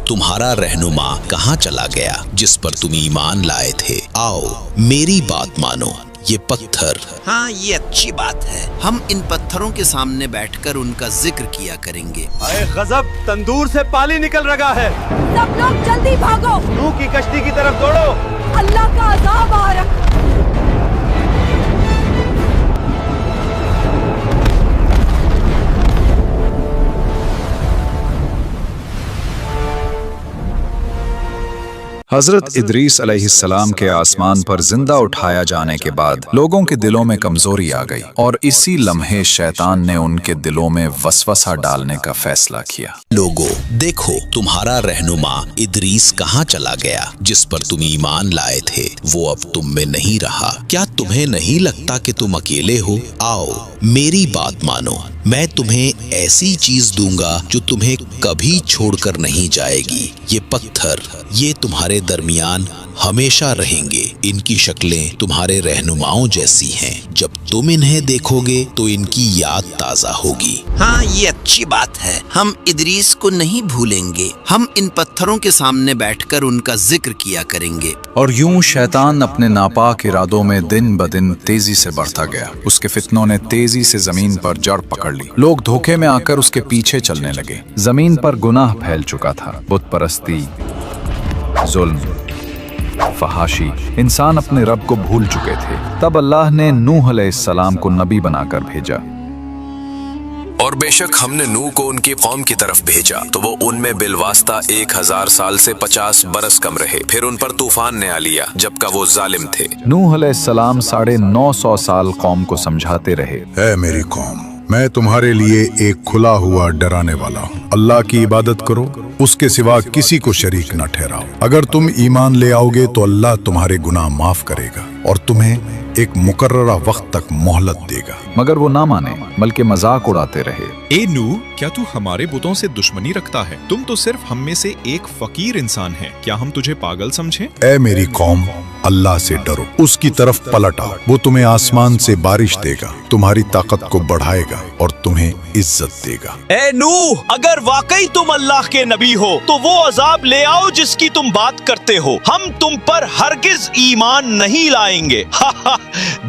तुम्हारा रहनुमा कहाँ चला गया जिस पर तुम ईमान लाए थे? आओ मेरी बात मानो, ये पत्थर। हाँ, ये अच्छी बात है। हम इन पत्थरों के सामने बैठकर उनका जिक्र किया करेंगे। अरे गजब, तंदूर से पानी निकल रहा है। सब लोग जल्दी भागो, नूह की कश्ती की तरफ दौड़ो। अल्लाह का अज़ाब आ रहा। हजरत इदरीस अलैहिस्सलाम के आसमान पर जिंदा उठाया जाने के बाद लोगों के दिलों में कमजोरी आ गई और इसी लम्हे शैतान ने उनके दिलों में वसवसा डालने का फैसला किया। लोगों, देखो तुम्हारा रहनुमा इदरीस कहाँ चला गया जिस पर तुम ईमान लाए थे, वो अब तुम में नहीं रहा। क्या तुम्हें नहीं लगता कि तुम अकेले हो? आओ मेरी बात मानो, मैं तुम्हें ऐसी चीज दूंगा जो तुम्हें कभी छोड़कर नहीं जाएगी। ये पत्थर, ये तुम्हारे दरमियान हमेशा रहेंगे। इनकी शक्लें तुम्हारे रहनुमाओं जैसी हैं। जब तुम इन्हें देखोगे तो इनकी याद ताजा होगी। हाँ, ये अच्छी बात है। हम इदरीस को नहीं भूलेंगे। हम इन पत्थरों के सामने बैठकर उनका जिक्र किया करेंगे। और यूं शैतान अपने नापाक इरादों में दिन ब दिन तेजी से बढ़ता गया। उसके फितनों ने तेजी से जमीन पर जड़ पकड़ ली। लोग धोखे में आकर उसके पीछे चलने लगे। जमीन पर गुनाह फैल चुका था। बुत परस्ती, जुल्म, फहाशी, इंसान अपने रब को भूल चुके थे। तब अल्लाह ने नूह अलैहिस्सलाम को नबी बनाकर भेजा। और बेशक हमने नूह को उनकी कौम की तरफ भेजा तो वो उनमें बिलवास्ता 1000 साल से 50 बरस कम रहे। फिर उन पर तूफान ने आ लिया जबकि वो जालिम थे। नूह अलैहिस्सलाम 950 साल कौम को समझाते रहे, ऐ मेरी कौम, मैं तुम्हारे लिए एक खुला हुआ डराने वाला हूँ। अल्लाह की इबादत करो, उसके सिवा किसी को शरीक न ठहराओ। अगर तुम ईमान ले आओगे तो अल्लाह तुम्हारे गुनाह माफ करेगा और तुम्हें एक मुकर्ररा वक्त तक मोहलत देगा। मगर वो ना माने, बल्कि मजाक उड़ाते रहे। ए नूह, क्या तू हमारे बुतों से दुश्मनी रखता है? तुम तो सिर्फ हम में से एक फकीर इंसान है। क्या हम तुझे पागल समझें? ऐ मेरी कौम, अल्लाह से डरो, उसकी तरफ पलट आओ। वो तुम्हें आसमान से बारिश देगा, तुम्हारी ताकत को बढ़ाएगा और तुम्हें इज्जत देगा। ए नूह, अगर वाकई तुम अल्लाह के नबी हो तो वो अजाब ले आओ जिसकी तुम बात करते हो। हम तुम पर हरगिज ईमान नहीं लाएंगे।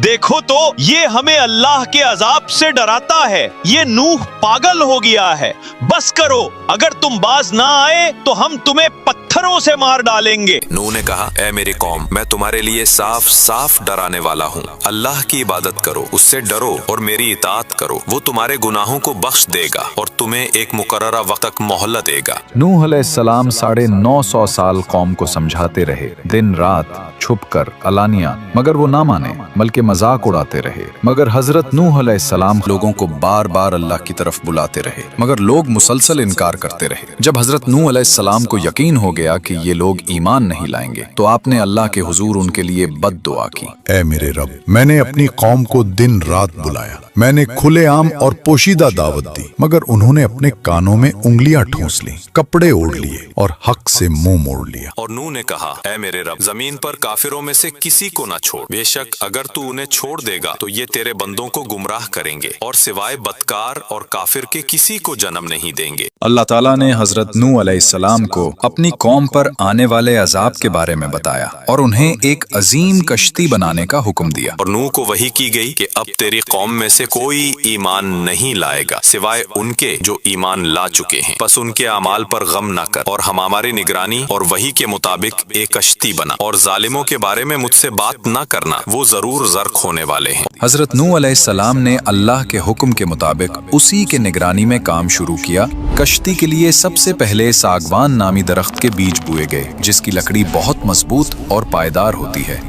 देखो तो ये हमें अल्लाह के अजाब से डराता है। ये नूह पागल हो गया है। बस करो, अगर तुम बाज ना आए तो हम तुम्हें पत्थरों से मार डालेंगे। नूह ने कहा, ऐ मेरी कौम, मैं तुम्हारे लिए साफ साफ डराने वाला हूँ। अल्लाह की इबादत करो, उससे डरो और मेरी इताअत करो। वो तुम्हारे गुनाहों को बख्श देगा और तुम्हें एक मुकर्ररा वक्त तक मोहलत देगा। नूह अलैहिस्सलाम 950 साल कौम को समझाते रहे, दिन रात, छुपकर, अलानिया, मगर वो ना माने, बल्कि मजाक उड़ाते रहे। मगर हजरत नूह अलैहिस्सलाम लोगों को बार बार अल्लाह की तरफ बुलाते रहे, मगर लोग मुसलसल इनकार करते रहे। जब हजरत नूह अलैहिस्सलाम को यकीन हो गया कि ये लोग ईमान नहीं लाएंगे तो आपने अल्लाह के हुजूर उनके लिए बद दुआ की। ऐ मेरे रब, मैंने अपनी कौम को दिन रात बुलाया, मैंने खुलेआम और पोशीदा दावत दी, मगर उन्होंने अपने कानों में उंगलियां ठूंस ली, कपड़े ओढ़ लिए और हक से मुंह मोड़ लिया। और नूह ने कहा, ऐ मेरे रब, जमीन पर काफिरों में से किसी को न छोड़। बेशक अगर तू उन्हें छोड़ देगा तो ये तेरे बंदों को गुमराह करेंगे और सिवाय बदकार और काफिर के किसी को जन्म नहीं देंगे। अल्लाह ताला ने हजरत नूह अलैहिस्सलाम को अपनी कौम पर आने वाले अजाब के बारे में बताया और उन्हें एक अजीम कश्ती बनाने का हुक्म दिया। और नूह को वही की गई कि अब तेरी कौम में से कोई ईमान नहीं लाएगा सिवाय उनके जो ईमान ला चुके हैं। बस उनके अमाल पर गम न कर और हम हमारी निगरानी और वही के मुताबिक एक कश्ती बना। और जालिमों के बारे में मुझसे बात न करना, वो जरूर ज़र्क होने वाले हैं। हजरत नूह अलैहिस्सलाम ने अल्लाह के हुक्म के मुताबिक उसी के निगरानी में काम शुरू किया। कश्ती के लिए सबसे पहले सागवान नामी दरख्त के बीज बोए गए, जिसकी लकड़ी बहुत मजबूत और पायदार होती है।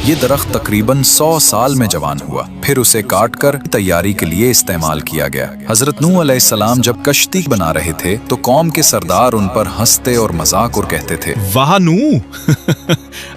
ये दरख्त तकरीबन 100 साल में जवान हुआ, फिर उसे काटकर तैयारी के लिए इस्तेमाल किया गया। हजरत नूह अलैहिस्सलाम जब कश्ती बना रहे थे तो कौम के सरदार उन पर हंसते और मजाक और कहते थे, वाह नूह,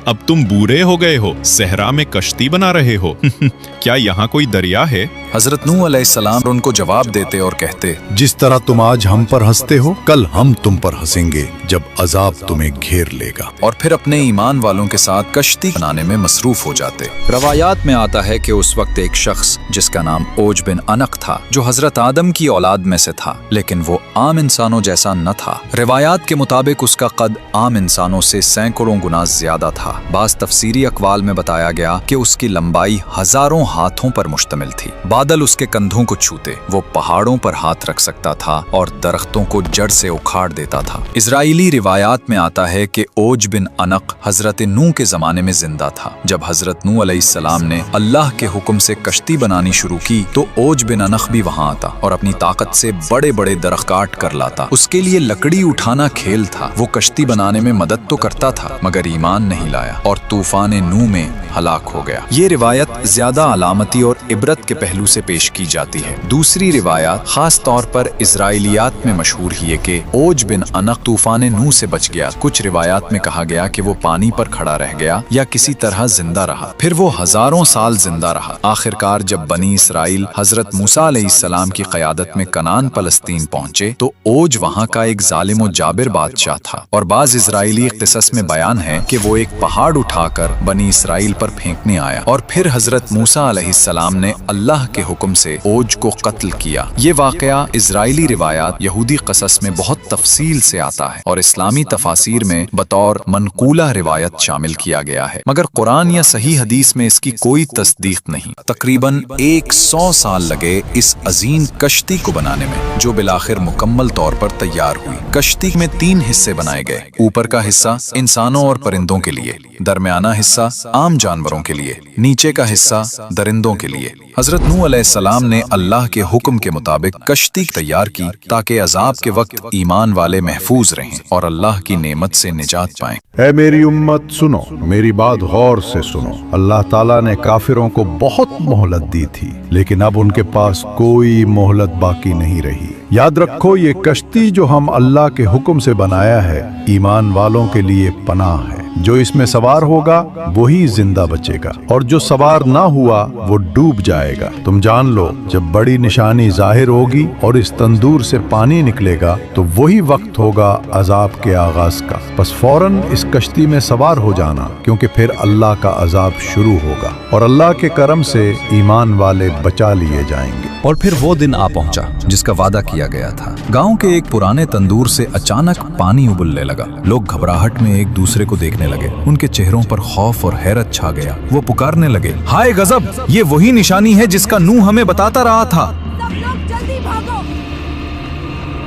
अब तुम बूढ़े हो गए हो, सहरा में कश्ती बना रहे हो। क्या यहाँ कोई दरिया है? हजरत नूह अलैहिस्सलाम उनको जवाब देते और कहते, जिस तरह तुम आज हम पर हंसते हो, कल हम तुम पर हंसेंगे जब अजाब तुम्हें घेर लेगा। और फिर अपने ईमान वालों के साथ कश्ती बनाने में मसरूफ मसरूफ हो जाते। रवायात में आता है कि उस वक्त एक शख्स जिसका नाम ओज बिन अनक था, जो हजरत आदम की औलाद में से था, लेकिन वो आम इंसानों जैसा न था। रिवायात के मुताबिक उसका कद आम इंसानों से सैकड़ों गुना ज्यादा था। बाज़ तफसीरी अक़वाल में बताया गया कि उसकी लंबाई हजारों हाथों पर मुश्तमिल थी। बादल उसके कंधों को छूते, वो पहाड़ों पर हाथ रख सकता था और दरख्तों को जड़ से उखाड़ देता था। इजराइली रिवायात में आता है कि ओज बिन अनक हजरत नूह के जमाने में जिंदा था। जब हजरत नूह अलैहिस्सलाम ने अल्लाह के हुक्म से कश्ती बनानी शुरू की तो ओज बिन अनक भी वहां आता और अपनी ताकत से बड़े बड़े दरख्त काट कर लाता। उसके लिए लकड़ी उठाना खेल था। वो कश्ती बनाने में मदद तो करता था मगर ईमान नहीं लाया और तूफान नूह में हलाक हो गया। ये रिवायत ज्यादा अलामती और इबरत के पहलू से पेश की जाती है। दूसरी रिवायत खास तौर पर इजराइलियात में मशहूर है कि ओज बिन अनक तूफान नूह से बच गया। कुछ रिवायात में कहा गया कि वो पानी पर खड़ा रह गया या किसी तरह जिंदा रहा। फिर वो हजारों साल जिंदा रहा। आखिरकार जब बनी इसराइल हजरत मूसा अलैहिस्सलाम की क़यादत में कनान फलस्तीन पहुंचे तो ओज वहां का एक जालिम और जाबिर बादशाह था। और बाज़ इजराइली क़िसस में बयान है कि वो एक पहाड़ उठाकर बनी इसराइल पर फेंकने आया और फिर हजरत मूसा अलैहिस्सलाम ने अल्लाह के हुक्म से ओज को कत्ल किया। ये वाक़या इजराइली रिवायात यहूदी क़सस में बहुत तफसील से आता है और इस्लामी तफासिर में बतौर मनकूला रिवायत शामिल किया गया है, मगर कुरान या सही हदीस में इसकी कोई तस्दीक नहीं। तकरीबन 100 साल लगे इस अजीम कश्ती को बनाने में, जो बिलाखिर मुकम्मल तौर पर तैयार हुई। कश्ती में 3 हिस्से बनाए गए। ऊपर का हिस्सा इंसानों और परिंदों के लिए, दरमियाना हिस्सा आम जानवरों के लिए, नीचे का हिस्सा दरिंदों के लिए। हजरत नूह अलैहिस्सलाम ने अल्लाह के हुक्म के मुताबिक कश्ती तैयार की ताकि अजाब के वक्त ईमान वाले महफूज रहें और अल्लाह की नेमत से निजात पाएं। ऐ मेरी उम्मत सुनो, मेरी बात गौर से सुनो। अल्लाह ताला ने काफिरों को बहुत मोहलत दी थी, लेकिन अब उनके पास कोई मोहलत बाकी नहीं रही। याद रखो, ये कश्ती जो हम अल्लाह के हुक्म से बनाया है, ईमान वालों के लिए पनाह है। जो इसमें सवार होगा वही जिंदा बचेगा और जो सवार ना हुआ वो डूब जाएगा। तुम जान लो, जब बड़ी निशानी जाहिर होगी और इस तंदूर से पानी निकलेगा तो वही वक्त होगा अजाब के आगाज का। बस फौरन इस कश्ती में सवार हो जाना, क्योंकि फिर अल्लाह का अजाब शुरू होगा और अल्लाह के करम से ईमान वाले बचा लिए जाएंगे। और फिर वो दिन आ पहुंचा जिसका वादा किया गया था। गांव के एक पुराने तंदूर से अचानक पानी उबलने लगा। लोग घबराहट में एक दूसरे को देखने लगे। उनके चेहरों पर खौफ और हैरत छा गया। वो पुकारने लगे, हाय गजब, ये वही निशानी है जिसका नूह हमें बताता रहा था। सब लोग जल्दी भागो।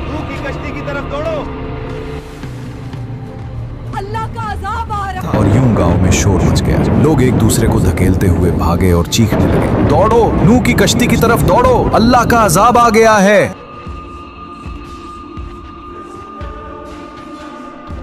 नूह की कश्ती की तरफ दौड़ो। अल्लाह का अजाब आ रहा। और यूं गांव में शोर मच गया। लोग एक दूसरे को धकेलते हुए भागे और चीखने लगे, दौड़ो, नूह की कश्ती की तरफ दौड़ो, अल्लाह का अजाब आ गया है।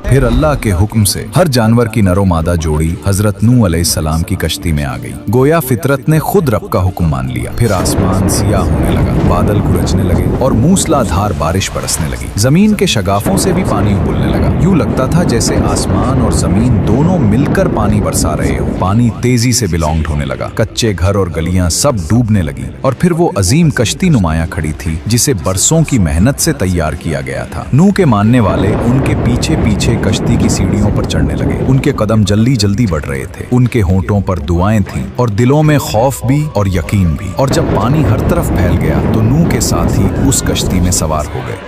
फिर अल्लाह के हुक्म से हर जानवर की नरो मादा जोड़ी हजरत नूह अलैहिस्सलाम की कश्ती में आ गई। गोया फितरत ने खुद रब का हुक्म मान लिया। फिर आसमान सियाह होने लगा, बादल गरजने लगे और मूसलाधार बारिश बरसने लगी। जमीन के शगाफों से भी पानी उबलने लगा। यूं लगता था जैसे आसमान और जमीन दोनों मिलकर पानी बरसा रहे हो। पानी तेजी से बिलोंग होने लगा। कच्चे घर और गलियां सब डूबने लगी। और फिर वो अजीम कश्ती नुमाया खड़ी थी जिसे बरसों की मेहनत से तैयार किया गया था। नूह के मानने वाले उनके पीछे पीछे कश्ती की सीढ़ियों पर चढ़ने लगे। उनके कदम जल्दी जल्दी बढ़ रहे थे। उनके होंठों पर दुआएं थीं और दिलों में खौफ भी और यकीन भी। और जब पानी हर तरफ फैल गया तो नूह के साथ ही उस कश्ती में सवार हो गए।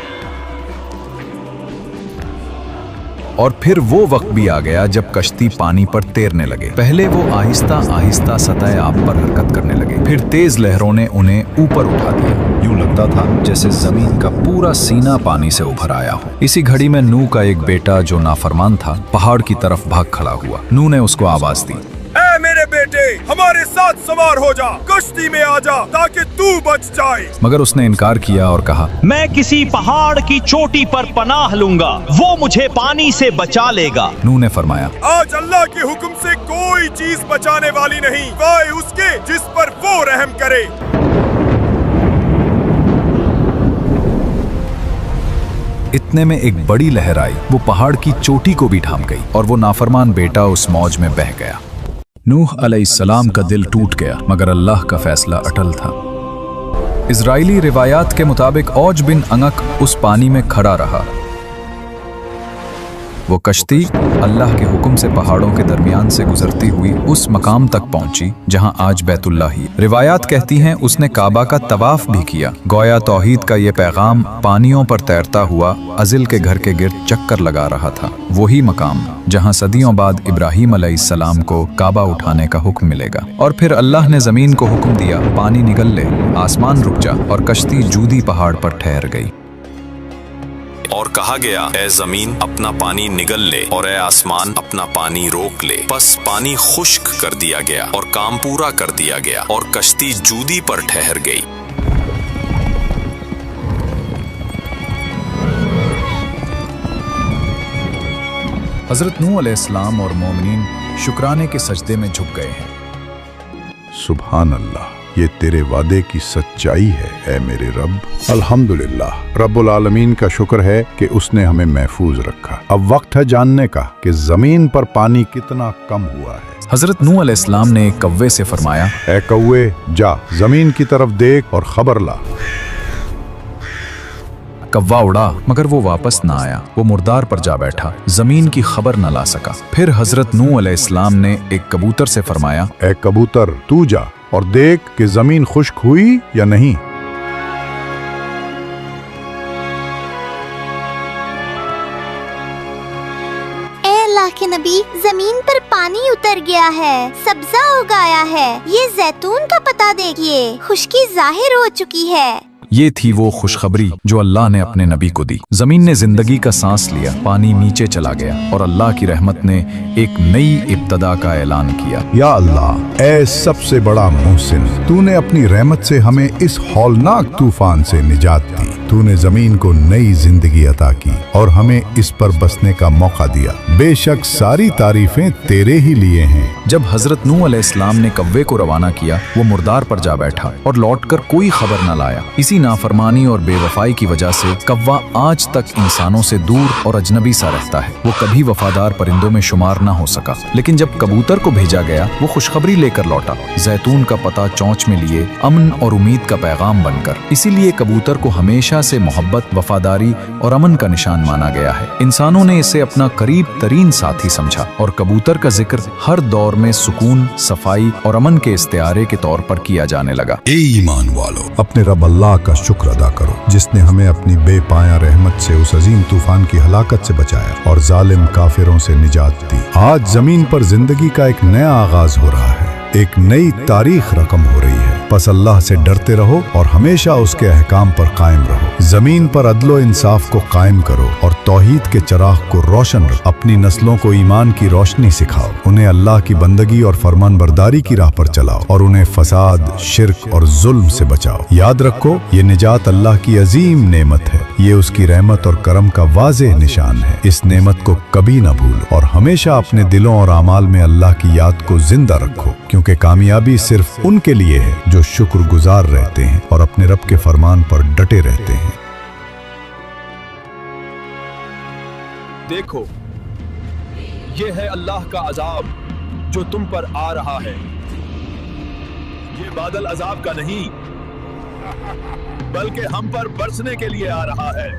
और फिर वो वक्त भी आ गया जब कश्ती पानी पर तैरने लगे। पहले वो आहिस्ता आहिस्ता सतह आब पर हरकत करने लगे। फिर तेज लहरों ने उन्हें ऊपर उठा दिया। यूं लगता था जैसे जमीन का पूरा सीना पानी से उभर आया हो। इसी घड़ी में नूह का एक बेटा जो नाफरमान था पहाड़ की तरफ भाग खड़ा हुआ। नूह ने उसको आवाज दी, ऐ मेरे बेटे, हमारे साथ सवार हो जा, कश्ती में आ जा ताकि तू बच जाए। मगर उसने इनकार किया और कहा, मैं किसी पहाड़ की चोटी पर पनाह लूंगा, वो मुझे पानी से बचा लेगा। नूह ने फरमाया, आज अल्लाह के हुक्म से कोई चीज बचाने वाली नहीं, वाए उसके जिस पर वो रहम करे। इतने में एक बड़ी लहर आई। वो पहाड़ की चोटी को भी ढांप गई और वो नाफरमान बेटा उस मौज में बह गया। नूह अलैहिस्सलाम का दिल टूट गया, मगर अल्लाह का फैसला अटल था। इजराइली रिवायात के मुताबिक औज बिन अनक उस पानी में खड़ा रहा। वो कश्ती अल्लाह के हुक्म से पहाड़ों के दरमियान से गुजरती हुई उस मकाम तक पहुंची जहां आज बैतुल्लाह ही। रिवायात कहती हैं उसने काबा का तवाफ भी किया। गोया तौहीद का ये पैगाम पानियों पर तैरता हुआ अजिल के घर के गिर्द चक्कर लगा रहा था। वही मकाम जहां सदियों बाद इब्राहीम अलैहिस्सलाम को काबा उठाने का हुक्म मिलेगा। और फिर अल्लाह ने जमीन को हुक्म दिया, पानी निगल ले, आसमान रुक जा, और कश्ती जूदी पहाड़ पर ठहर गई। और कहा गया, ए जमीन अपना पानी निगल ले और ए आसमान अपना पानी रोक ले। बस पानी खुश्क कर दिया गया और काम पूरा कर दिया गया और कश्ती जूदी पर ठहर गई। हजरत नूह अलैहिस्सलाम और मोमिनीन शुक्राने के सजदे में झुक गए हैं। सुभान अल्लाह, ये तेरे वादे की सच्चाई है ए मेरे रब। अल्हम्दुलिल्लाह, रब्बुल आलमीन का शुक्र है कि उसने हमें महफूज रखा। अब वक्त है जानने का कि जमीन पर पानी कितना कम हुआ है। हजरत नूह अलैहिस्सलाम ने एक कव्वे से फरमाया, ए कौवे, जा जमीन की तरफ देख और खबर ला। कव्वा उड़ा मगर वो वापस ना आया। वो मुर्दार पर जा बैठा, जमीन की खबर न ला सका। फिर हजरत नूह अलैहिस्सलाम ने एक कबूतर से फरमाया, ए कबूतर, तू जा और देख कि जमीन खुश्क हुई या नहीं। ए अल्लाह के नबी, जमीन पर पानी उतर गया है, सब्जा उगाया है। ये जैतून का पता देखिए, खुश्की जाहिर हो चुकी है। ये थी वो खुशखबरी जो अल्लाह ने अपने नबी को दी। जमीन ने जिंदगी का सांस लिया, पानी नीचे चला गया और अल्लाह की रहमत ने एक नई इब्तदा का ऐलान किया। या अल्लाह, ऐ सबसे बड़ा मुहसिन, तूने अपनी रहमत से हमें इस हौलनाक तूफान से निजात दी। तूने जमीन को नई जिंदगी अता की और हमें इस पर बसने का मौका दिया। बेशक सारी तारीफें तेरे ही लिए हैं। जब हजरत नूह अलैहिस्सलाम ने कव्वे को रवाना किया, वो मुर्दार पर जा बैठा और लौटकर कोई खबर न लाया। इसी नाफरमानी और बेवफाई की वजह से कव्वा आज तक इंसानों से दूर और अजनबी सा रहता है। वो कभी वफादार परिंदों में शुमार न हो सका। लेकिन जब कबूतर को भेजा गया, वो खुशखबरी लेकर लौटा, जैतून का पता चौंच में लिए, अमन और उम्मीद का पैगाम बनकर। इसीलिए कबूतर को हमेशा से मोहब्बत, वफादारी और अमन का निशान माना गया है। इंसानों ने इसे अपना करीब तरीन साथी समझा और कबूतर का जिक्र हर दौर में सुकून, सफाई और अमन के इस्तिआरे के तौर पर किया जाने लगा। ए ईमान वालों, अपने रब अल्लाह का शुक्र अदा करो जिसने हमें अपनी बेपाया रहमत से उस अजीम तूफान की हलाकत से बचाया और जालिम काफिरों से निजात दी। आज जमीन पर जिंदगी का एक नया आगाज हो रहा है, एक नई तारीख रकम हो रही है। बस अल्लाह से डरते रहो और हमेशा उसके अहकाम पर कायम रहो। जमीन पर अदलो इंसाफ को कायम करो और तौहीद के चिराग को रोशन रखो। अपनी नस्लों को ईमान की रोशनी सिखाओ, उन्हें अल्लाह की बंदगी और फरमान बरदारी की राह पर चलाओ और उन्हें फसाद, शिर्क और जुल्म से बचाओ। याद रखो, ये निजात अल्लाह की अजीम नेमत है। ये उसकी रहमत और करम का वाज़ेह निशान है। इस नेमत को कभी न भूलो और हमेशा अपने दिलों और आमाल में अल्लाह की याद को जिंदा रखो, क्योंकि कामयाबी सिर्फ उनके लिए है जो शुक्रगुजार रहते हैं और अपने रब के फरमान पर डटे रहते हैं। देखो, ये है अल्लाह का अजाब जो तुम पर आ रहा है। ये बादल अजाब का नहीं, बल्कि हम पर बरसने के लिए आ रहा है।